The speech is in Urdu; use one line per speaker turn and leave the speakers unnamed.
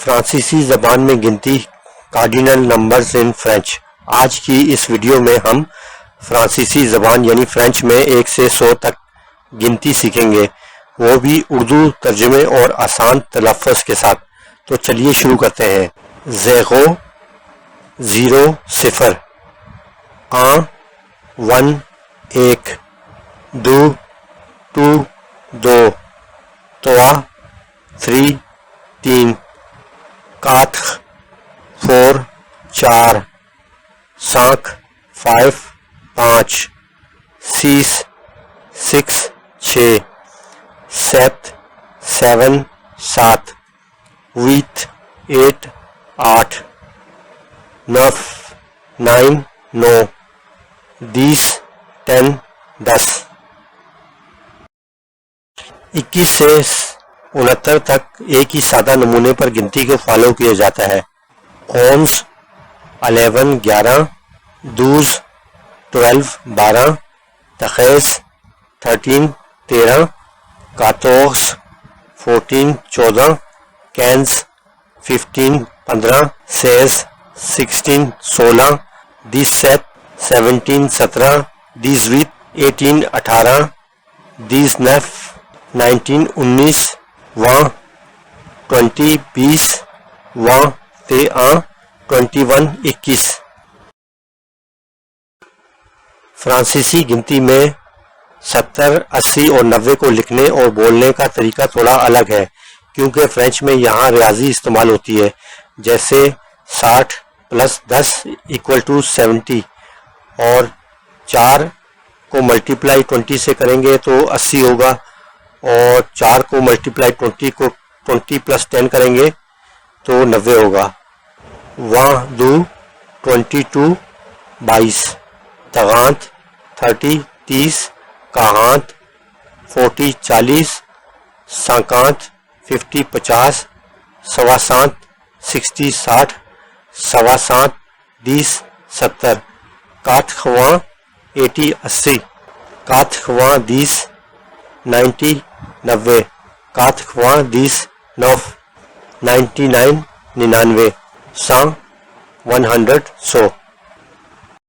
فرانسیسی زبان میں گنتی کارڈینل نمبرز ان فرینچ۔ آج کی اس ویڈیو میں ہم فرانسیسی زبان یعنی فرینچ میں 1 سے 100 تک گنتی سیکھیں گے، وہ بھی اردو ترجمے اور آسان تلفظ کے ساتھ۔ تو چلیے شروع کرتے ہیں۔ 0 0 0 1 1 1 2 2 2 3 3 3 4 4 4 5 5 5 6 6 6 7 7 7 8 8 8 9 9 9 10 10 10 21 سے 69 تک ایک ہی سادہ نمونے پر گنتی کو فالو کیا جاتا ہے۔ 11 11 11 12 12 12 13 13 13 14 14 14 15 15 15 16 16 16 17 17 17 18 18 18 19 19 19 20 20 20 21 21۔ فرانسیسی گنتی میں 70 80 اور 90 کو لکھنے اور بولنے کا طریقہ تھوڑا الگ ہے، کیونکہ فرینچ میں یہاں ریاضی استعمال ہوتی ہے، جیسے 60 + 10 = 70، اور 4 کو ملٹیپلائی 20 سے کریں گے تو 80 ہوگا، اور 4 کو ملٹیپلائی 20 کو 20 + 10 کریں گے تو 90 ہوگا۔ 1 2 22 22 30 30 30 40 40 40 50 50 50 65 60 60 65 10 70 80 80 80 10 90 90 10 9 99 99 100 100 100۔